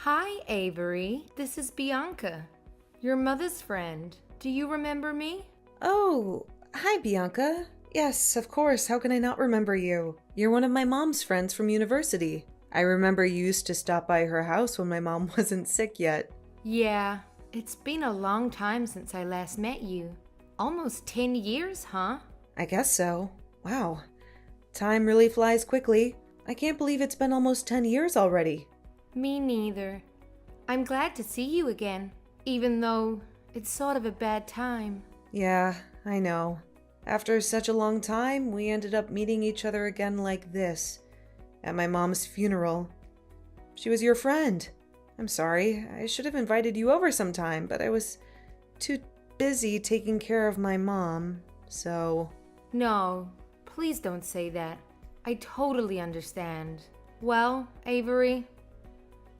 Hi, Avery. This is Bianca, your mother's friend. Do you remember me? Oh, hi, Bianca. Yes, of course. How can I not remember you? You're one of my mom's friends from university. I remember you used to stop by her house when my mom wasn't sick yet. Yeah, it's been a long time since I last met you. Almost 10 years, huh? I guess so. Wow. Time really flies quickly. I can't believe it's been almost 10 years already. Me neither. I'm glad to see you again, even though it's sort of a bad time. Yeah, I know. After such a long time, we ended up meeting each other again like this, at my mom's funeral. She was your friend. I'm sorry, I should have invited you over sometime, but I was too busy taking care of my mom, so... No, please don't say that. I totally understand. Well, Avery,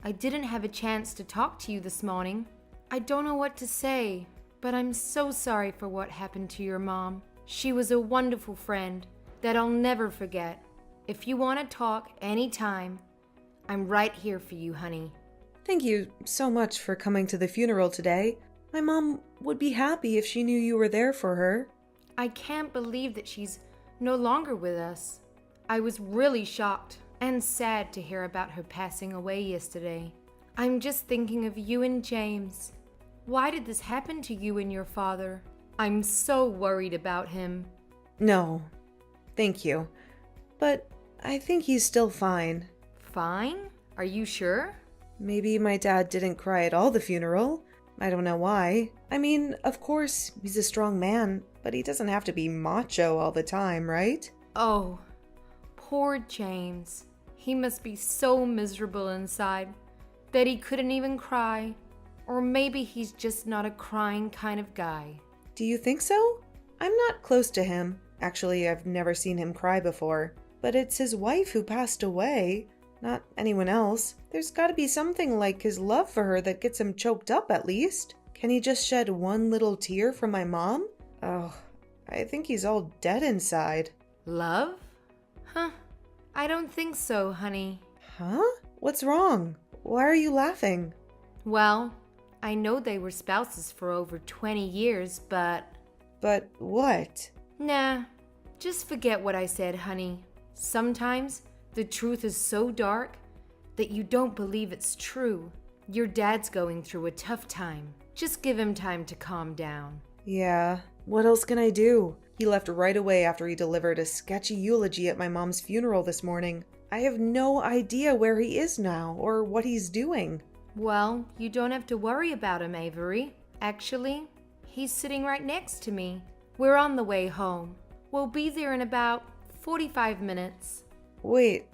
I didn't have a chance to talk to you this morning. I don't know what to say, but I'm so sorry for what happened to your mom. She was a wonderful friend that I'll never forget. If you want to talk anytime, I'm right here for you, honey. Thank you so much for coming to the funeral today. My mom would be happy if she knew you were there for her. I can't believe that she's no longer with us. I was really shocked and sad to hear about her passing away yesterday. I'm just thinking of you and James. Why did this happen to you and your father? I'm so worried about him. No, thank you. But I think he's still fine. Fine? Are you sure? Maybe my dad didn't cry at all the funeral. I don't know why. I mean, of course, he's a strong man, but he doesn't have to be macho all the time, right? Oh, poor James. He must be so miserable inside that he couldn't even cry. Or maybe he's just not a crying kind of guy. Do you think so? I'm not close to him. Actually, I've never seen him cry before. But it's his wife who passed away, not anyone else. There's gotta be something like his love for her that gets him choked up at least. Can he just shed one little tear for my mom? Oh, I think he's all dead inside. Love? Huh. I don't think so, honey. Huh? What's wrong? Why are you laughing? Well, I know they were spouses for over 20 years, but... But what? Nah, just forget what I said, honey. Sometimes the truth is so dark that you don't believe it's true. Your dad's going through a tough time. Just give him time to calm down. Yeah, what else can I do? He left right away after he delivered a sketchy eulogy at my mom's funeral this morning. I have no idea where he is now or what he's doing. Well, you don't have to worry about him, Avery. Actually, he's sitting right next to me. We're on the way home. We'll be there in about 45 minutes. Wait,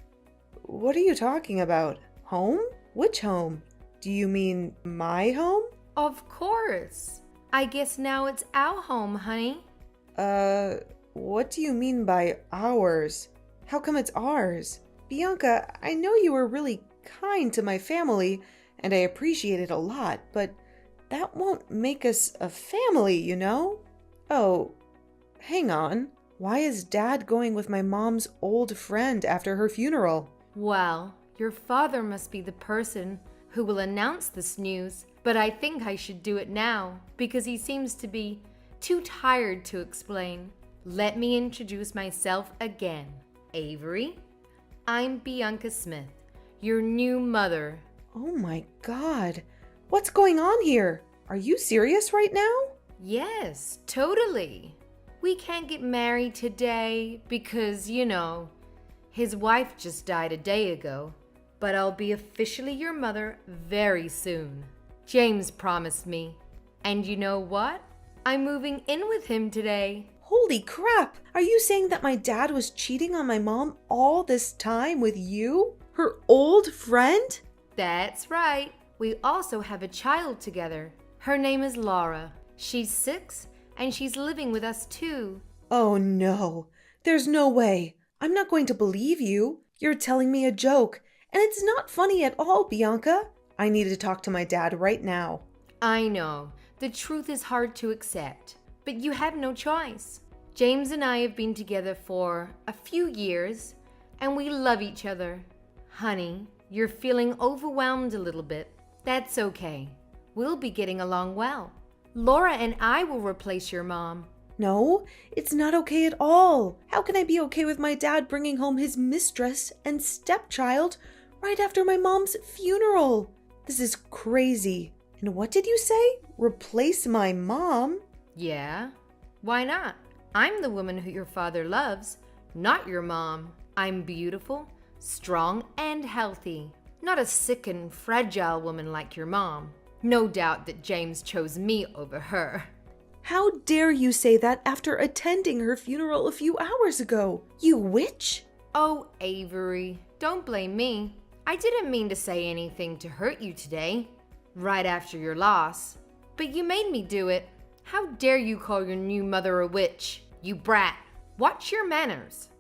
what are you talking about? Home? Which home? Do you mean my home? Of course. I guess now it's our home, honey. What do you mean by ours? How come it's ours? Bianca, I know you were really kind to my family, and I appreciate it a lot, but that won't make us a family, you know? Oh, hang on. Why is Dad going with my mom's old friend after her funeral? Well, your father must be the person who will announce this news, but I think I should do it now because he seems to be too tired to explain. Let me introduce myself again. Avery, I'm Bianca Smith, your new mother. Oh my God. What's going on here? Are you serious right now? Yes, totally. We can't get married today because, his wife just died a day ago. But I'll be officially your mother very soon. James promised me. And you know what? I'm moving in with him today. Holy crap! Are you saying that my dad was cheating on my mom all this time with you? Her old friend? That's right. We also have a child together. Her name is Laura. She's 6 and she's living with us too. Oh no. There's no way. I'm not going to believe you. You're telling me a joke. And it's not funny at all, Bianca. I need to talk to my dad right now. I know. The truth is hard to accept. But you have no choice. James and I have been together for a few years and we love each other. Honey, you're feeling overwhelmed a little bit. That's okay. We'll be getting along well. Laura and I will replace your mom. No, it's not okay at all. How can I be okay with my dad bringing home his mistress and stepchild right after my mom's funeral? This is crazy. And what did you say? Replace my mom? Yeah? Why not? I'm the woman who your father loves, not your mom. I'm beautiful, strong, and healthy. Not a sick and fragile woman like your mom. No doubt that James chose me over her. How dare you say that after attending her funeral a few hours ago? You witch! Oh, Avery, don't blame me. I didn't mean to say anything to hurt you today, right after your loss. But you made me do it. How dare you call your new mother a witch? You brat. Watch your manners.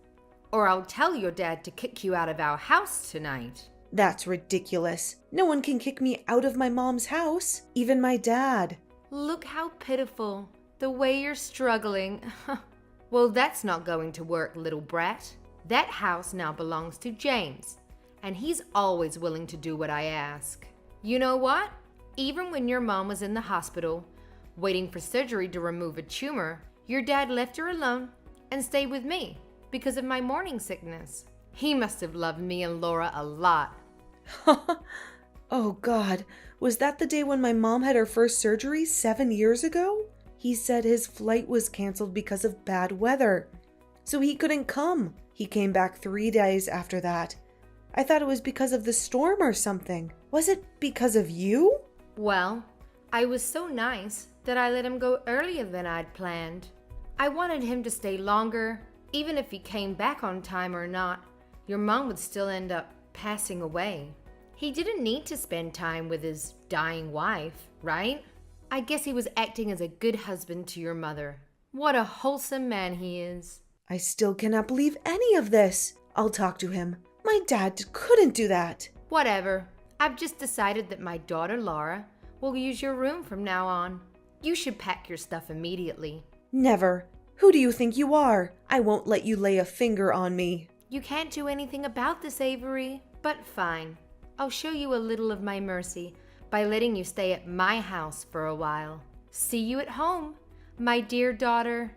Or I'll tell your dad to kick you out of our house tonight. That's ridiculous. No one can kick me out of my mom's house, even my dad. Look how pitiful. The way you're struggling. Well, that's not going to work, little brat. That house now belongs to James, and he's always willing to do what I ask. You know what? Even when your mom was in the hospital, waiting for surgery to remove a tumor, your dad left her alone and stayed with me because of my morning sickness. He must have loved me and Laura a lot. Oh God, was that the day when my mom had her first surgery 7 years ago? He said his flight was canceled because of bad weather, so he couldn't come. He came back 3 days after that. I thought it was because of the storm or something. Was it because of you? Well, I was so nice that I let him go earlier than I'd planned. I wanted him to stay longer, even if he came back on time or not. Your mom would still end up passing away. He didn't need to spend time with his dying wife, right? I guess he was acting as a good husband to your mother. What a wholesome man he is. I still cannot believe any of this. I'll talk to him. My dad couldn't do that. Whatever. I've just decided that my daughter Laura will use your room from now on. You should pack your stuff immediately. Never. Who do you think you are? I won't let you lay a finger on me. You can't do anything about this, Avery. But fine. I'll show you a little of my mercy by letting you stay at my house for a while. See you at home, my dear daughter.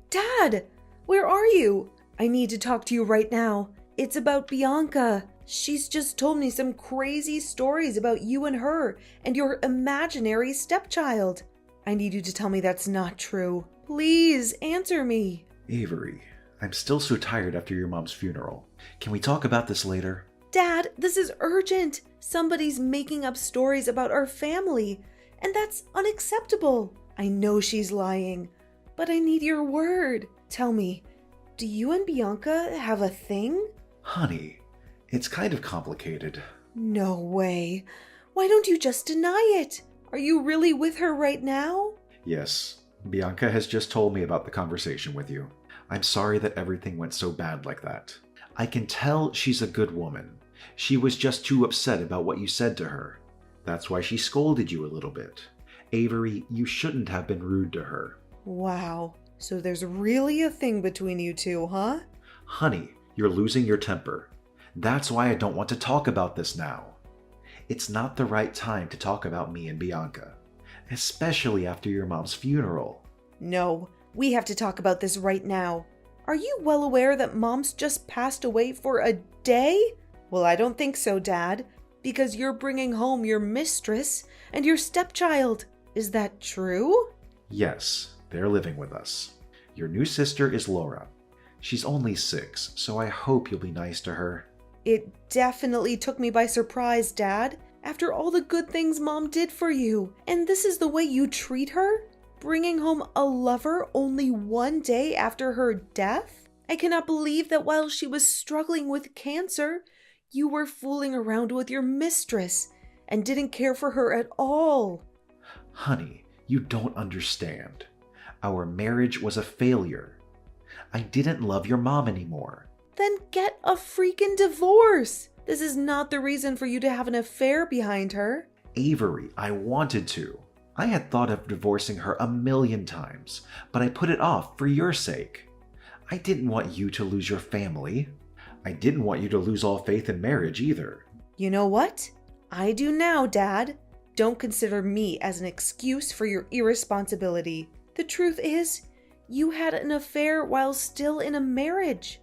Dad, where are you? I need to talk to you right now. It's about Bianca. She's just told me some crazy stories about you and her and your imaginary stepchild. I need you to tell me that's not true. Please answer me. Avery, I'm still so tired after your mom's funeral. Can we talk about this later? Dad, this is urgent. Somebody's making up stories about our family, and that's unacceptable. I know she's lying, but I need your word. Tell me, do you and Bianca have a thing? Honey, it's kind of complicated. No way. Why don't you just deny it? Are you really with her right now? Yes, Bianca has just told me about the conversation with you. I'm sorry that everything went so bad like that. I can tell she's a good woman. She was just too upset about what you said to her. That's why she scolded you a little bit. Avery, you shouldn't have been rude to her. Wow. So there's really a thing between you two, huh? Honey, you're losing your temper. That's why I don't want to talk about this now. It's not the right time to talk about me and Bianca, especially after your mom's funeral. No, we have to talk about this right now. Are you well aware that Mom's just passed away for a day? Well, I don't think so, Dad, because you're bringing home your mistress and your stepchild. Is that true? Yes, they're living with us. Your new sister is Laura. She's only 6, so I hope you'll be nice to her. It definitely took me by surprise, Dad, after all the good things Mom did for you. And this is the way you treat her? Bringing home a lover only 1 day after her death? I cannot believe that while she was struggling with cancer, you were fooling around with your mistress and didn't care for her at all. Honey, you don't understand. Our marriage was a failure. I didn't love your mom anymore. Then get a freaking divorce. This is not the reason for you to have an affair behind her. Avery, I wanted to. I had thought of divorcing her 1,000,000 times, but I put it off for your sake. I didn't want you to lose your family. I didn't want you to lose all faith in marriage either. You know what? I do now, Dad. Don't consider me as an excuse for your irresponsibility. The truth is, you had an affair while still in a marriage.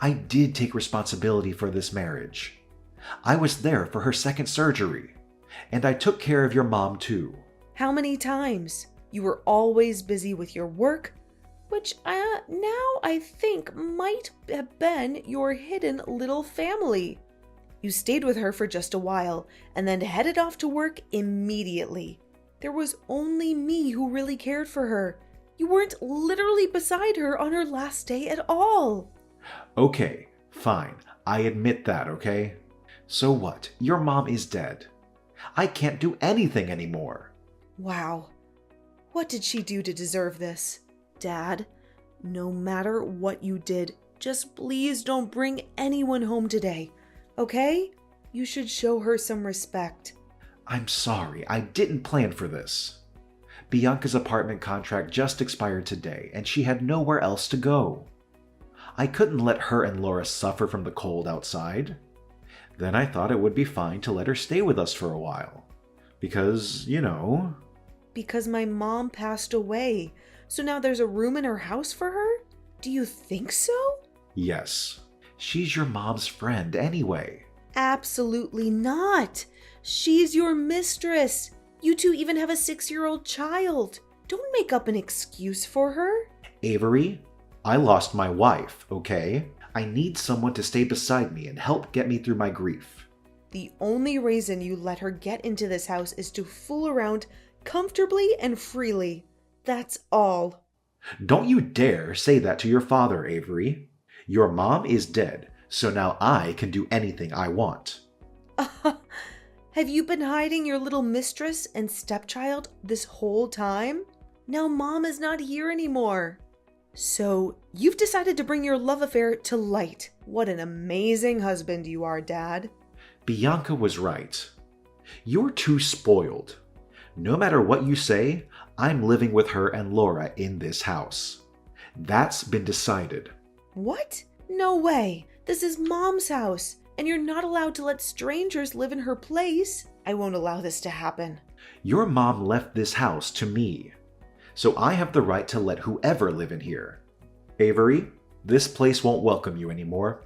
I did take responsibility for this marriage. I was there for her second surgery, and I took care of your mom too. How many times? You were always busy with your work, which now I think might have been your hidden little family. You stayed with her for just a while and then headed off to work immediately. There was only me who really cared for her. You weren't literally beside her on her last day at all. Okay, fine. I admit that, okay? So what? Your mom is dead. I can't do anything anymore. Wow. What did she do to deserve this? Dad, no matter what you did, just please don't bring anyone home today. Okay? You should show her some respect. I'm sorry, I didn't plan for this. Bianca's apartment contract just expired today, and she had nowhere else to go. I couldn't let her and Laura suffer from the cold outside. Then I thought it would be fine to let her stay with us for a while. Because, Because my mom passed away, so now there's a room in her house for her? Do you think so? Yes. She's your mom's friend anyway. Absolutely not. She's your mistress. You two even have a 6-year-old child. Don't make up an excuse for her. Avery, I lost my wife, okay? I need someone to stay beside me and help get me through my grief. The only reason you let her get into this house is to fool around comfortably and freely. That's all. Don't you dare say that to your father, Avery. Your mom is dead, so now I can do anything I want. Have you been hiding your little mistress and stepchild this whole time? Now Mom is not here anymore. So you've decided to bring your love affair to light. What an amazing husband you are, Dad. Bianca was right. You're too spoiled. No matter what you say, I'm living with her and Laura in this house. That's been decided. What? No way. This is Mom's house, and you're not allowed to let strangers live in her place. I won't allow this to happen. Your mom left this house to me, so I have the right to let whoever live in here. Avery, this place won't welcome you anymore.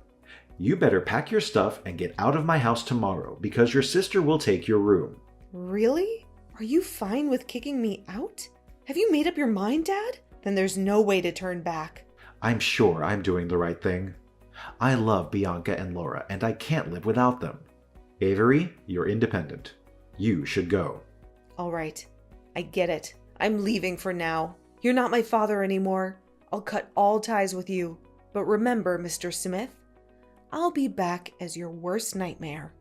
You better pack your stuff and get out of my house tomorrow because your sister will take your room. Really? Are you fine with kicking me out? Have you made up your mind, Dad? Then there's no way to turn back. I'm sure I'm doing the right thing. I love Bianca and Laura, and I can't live without them. Avery, you're independent. You should go. All right. I get it. I'm leaving for now. You're not my father anymore. I'll cut all ties with you. But remember, Mr. Smith, I'll be back as your worst nightmare.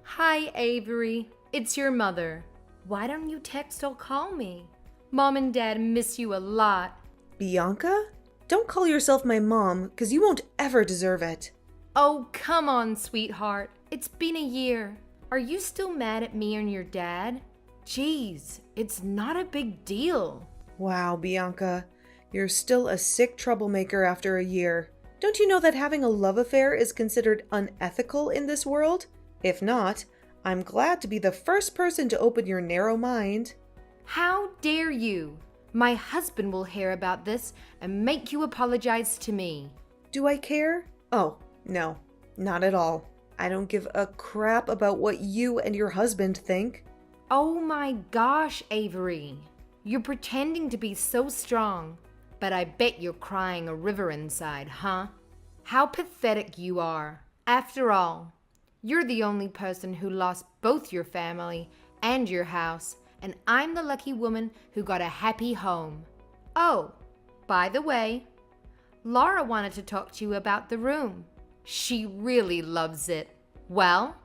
Hi, Avery. It's your mother. Why don't you text or call me? Mom and Dad miss you a lot. Bianca? Don't call yourself my mom, because you won't ever deserve it. Oh, come on, sweetheart. It's been a year. Are you still mad at me and your dad? Jeez, it's not a big deal. Wow, Bianca. You're still a sick troublemaker after a year. Don't you know that having a love affair is considered unethical in this world? If not, I'm glad to be the first person to open your narrow mind. How dare you? My husband will hear about this and make you apologize to me. Do I care? Oh, no, not at all. I don't give a crap about what you and your husband think. Oh my gosh, Avery. You're pretending to be so strong, but I bet you're crying a river inside, huh? How pathetic you are. After all, you're the only person who lost both your family and your house, and I'm the lucky woman who got a happy home. Oh, by the way, Laura wanted to talk to you about the room. She really loves it. Well,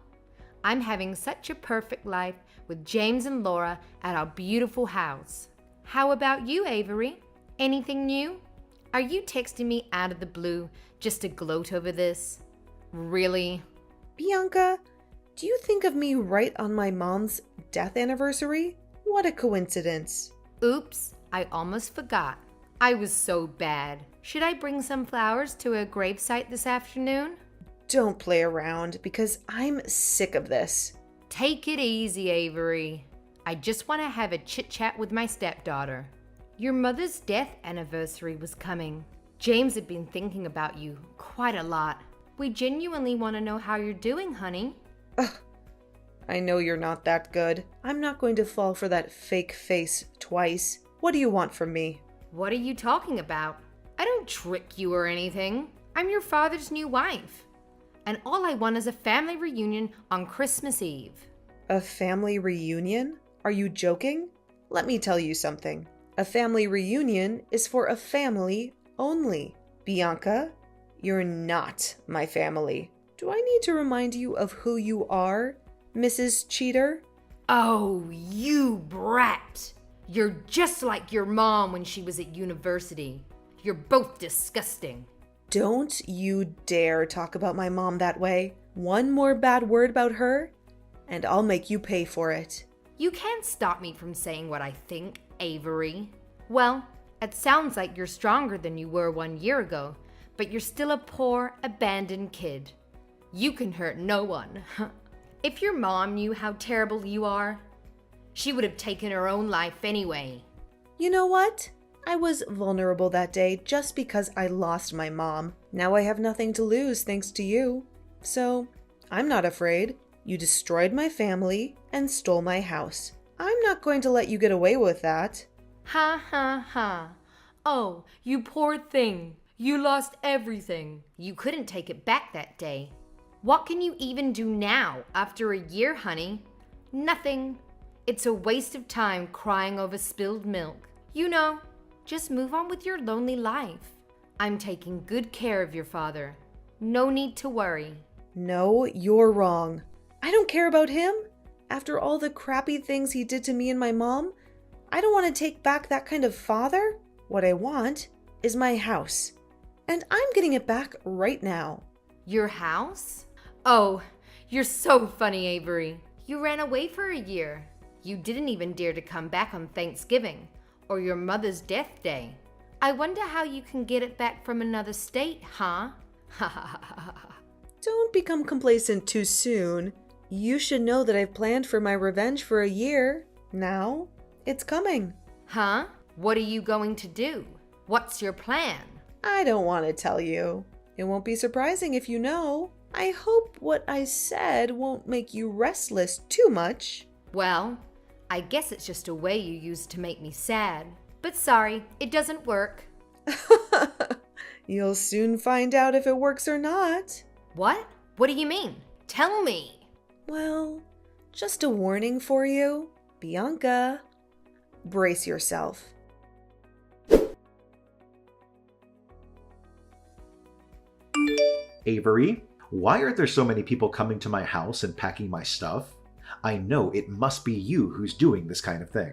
I'm having such a perfect life with James and Laura at our beautiful house. How about you, Avery? Anything new? Are you texting me out of the blue just to gloat over this? Really? Bianca, do you think of me right on my mom's death anniversary? What a coincidence. Oops, I almost forgot. I was so bad. Should I bring some flowers to a gravesite this afternoon? Don't play around because I'm sick of this. Take it easy, Avery. I just want to have a chit-chat with my stepdaughter. Your mother's death anniversary was coming. James had been thinking about you quite a lot. We genuinely want to know how you're doing, honey. Ugh, I know you're not that good. I'm not going to fall for that fake face twice. What do you want from me? What are you talking about? I don't trick you or anything. I'm your father's new wife. And all I want is a family reunion on Christmas Eve. A family reunion? Are you joking? Let me tell you something. A family reunion is for a family only. Bianca, you're not my family. Do I need to remind you of who you are, Mrs. Cheater? Oh, you brat. You're just like your mom when she was at university. You're both disgusting. Don't you dare talk about my mom that way. One more bad word about her, and I'll make you pay for it. You can't stop me from saying what I think, Avery. Well, it sounds like you're stronger than you were 1 year ago, but you're still a poor, abandoned kid. You can hurt no one. If your mom knew how terrible you are, she would have taken her own life anyway. You know what? I was vulnerable that day just because I lost my mom. Now I have nothing to lose thanks to you. So, I'm not afraid. You destroyed my family and stole my house. I'm not going to let you get away with that. Ha ha ha. Oh, you poor thing. You lost everything. You couldn't take it back that day. What can you even do now after a year, honey? Nothing. It's a waste of time crying over spilled milk. You know, just move on with your lonely life. I'm taking good care of your father. No need to worry. No, you're wrong. I don't care about him. After all the crappy things he did to me and my mom, I don't want to take back that kind of father. What I want is my house. And I'm getting it back right now. Your house? Oh, you're so funny, Avery. You ran away for a year. You didn't even dare to come back on Thanksgiving or your mother's death day. I wonder how you can get it back from another state, huh? Ha ha ha ha ha. Don't become complacent too soon. You should know that I've planned for my revenge for a year. Now, it's coming. Huh? What are you going to do? What's your plan? I don't want to tell you. It won't be surprising if you know. I hope what I said won't make you restless too much. Well, I guess it's just a way you use to make me sad. But sorry, it doesn't work. You'll soon find out if it works or not. What? What do you mean? Tell me. Well, just a warning for you. Bianca, brace yourself. Avery, why are there so many people coming to my house and packing my stuff? I know it must be you who's doing this kind of thing.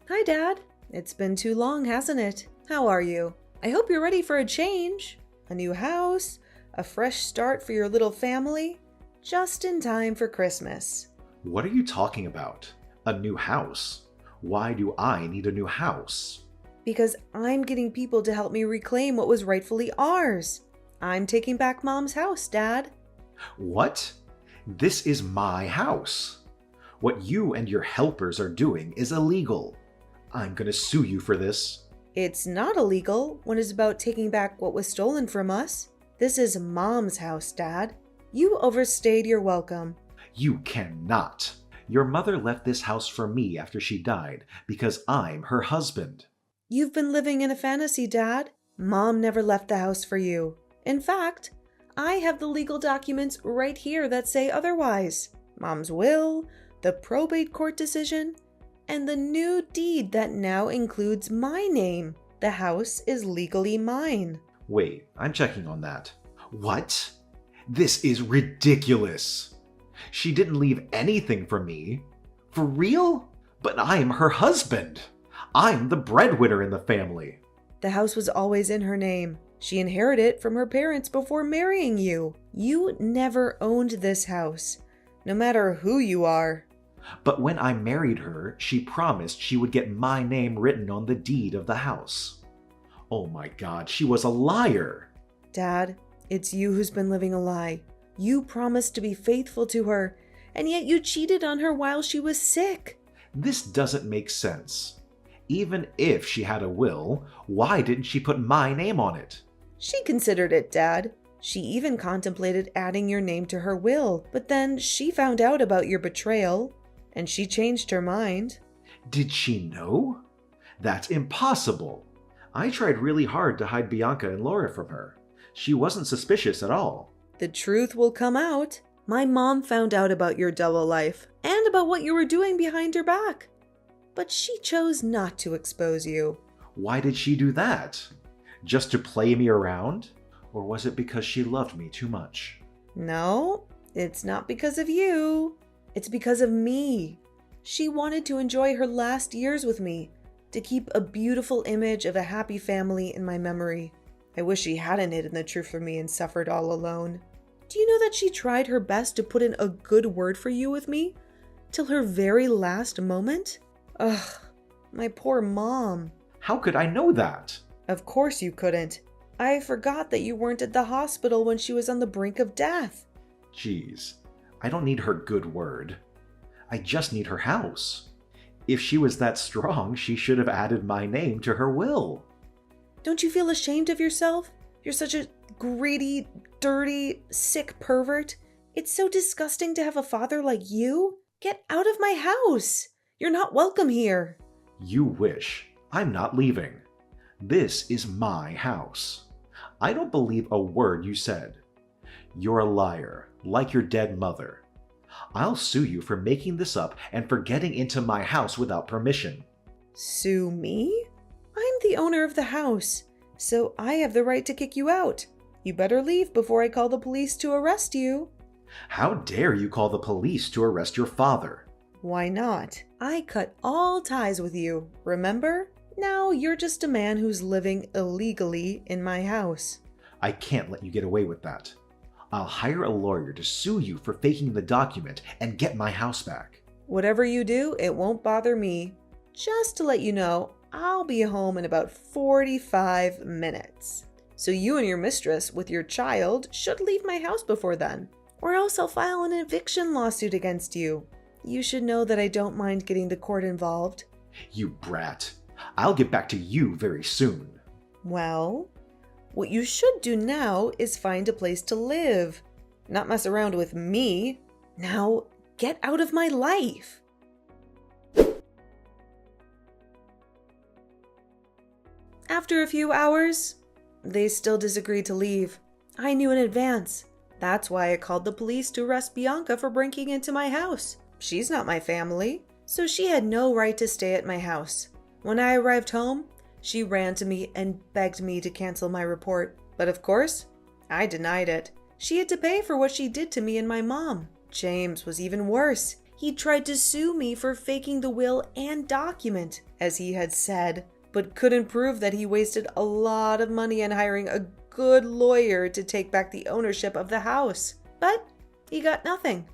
Hi, Dad. It's been too long, hasn't it? How are you? I hope you're ready for a change. A new house, a fresh start for your little family, just in time for Christmas. What are you talking about? A new house? Why do I need a new house? Because I'm getting people to help me reclaim what was rightfully ours. I'm taking back Mom's house, Dad. What? This is my house. What you and your helpers are doing is illegal. I'm gonna sue you for this. It's not illegal when it's about taking back what was stolen from us. This is Mom's house, Dad. You overstayed your welcome. You cannot. Your mother left this house for me after she died because I'm her husband. You've been living in a fantasy, Dad. Mom never left the house for you. In fact, I have the legal documents right here that say otherwise. Mom's will, the probate court decision, and the new deed that now includes my name. The house is legally mine. Wait, I'm checking on that. What? This is ridiculous. She didn't leave anything for me. For real? But I'm her husband. I'm the breadwinner in the family. The house was always in her name. She inherited it from her parents before marrying you. You never owned this house, no matter who you are. But when I married her, she promised she would get my name written on the deed of the house. Oh my God, she was a liar! Dad, it's you who's been living a lie. You promised to be faithful to her, and yet you cheated on her while she was sick. This doesn't make sense. Even if she had a will, why didn't she put my name on it? She considered it, Dad. She even contemplated adding your name to her will, but then she found out about your betrayal, and she changed her mind. Did she know? That's impossible. I tried really hard to hide Bianca and Laura from her. She wasn't suspicious at all. The truth will come out. My mom found out about your double life and about what you were doing behind her back. But she chose not to expose you. Why did she do that? Just to play me around? Or was it because she loved me too much? No, it's not because of you. It's because of me. She wanted to enjoy her last years with me, to keep a beautiful image of a happy family in my memory. I wish she hadn't hidden the truth from me and suffered all alone. Do you know that she tried her best to put in a good word for you with me? Till her very last moment? Ugh, my poor mom. How could I know that? Of course you couldn't. I forgot that you weren't at the hospital when she was on the brink of death. Jeez, I don't need her good word. I just need her house. If she was that strong, she should have added my name to her will. Don't you feel ashamed of yourself? You're such a greedy, dirty, sick pervert. It's so disgusting to have a father like you. Get out of my house. You're not welcome here. You wish. I'm not leaving. This is my house. I don't believe a word you said. You're a liar, like your dead mother. I'll sue you for making this up and for getting into my house without permission. Sue me? I'm the owner of the house, so I have the right to kick you out. You better leave before I call the police to arrest you. How dare you call the police to arrest your father? Why not? I cut all ties with you, remember? Now you're just a man who's living illegally in my house. I can't let you get away with that. I'll hire a lawyer to sue you for faking the document and get my house back. Whatever you do, it won't bother me. Just to let you know, I'll be home in about 45 minutes. So you and your mistress with your child should leave my house before then, or else I'll file an eviction lawsuit against you. You should know that I don't mind getting the court involved. You brat. I'll get back to you very soon. Well, what you should do now is find a place to live, not mess around with me. Now, get out of my life. After a few hours, they still disagreed to leave. I knew in advance. That's why I called the police to arrest Bianca for breaking into my house. She's not my family, so she had no right to stay at my house. When I arrived home, she ran to me and begged me to cancel my report. But of course, I denied it. She had to pay for what she did to me and my mom. James was even worse. He tried to sue me for faking the will and document, as he had said, but couldn't prove that he wasted a lot of money on hiring a good lawyer to take back the ownership of the house. But he got nothing,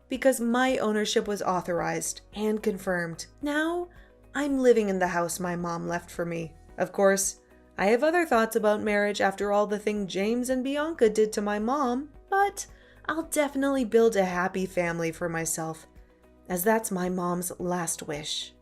because my ownership was authorized and confirmed. Now, I'm living in the house my mom left for me. Of course, I have other thoughts about marriage after all the thing James and Bianca did to my mom, but I'll definitely build a happy family for myself, as that's my mom's last wish.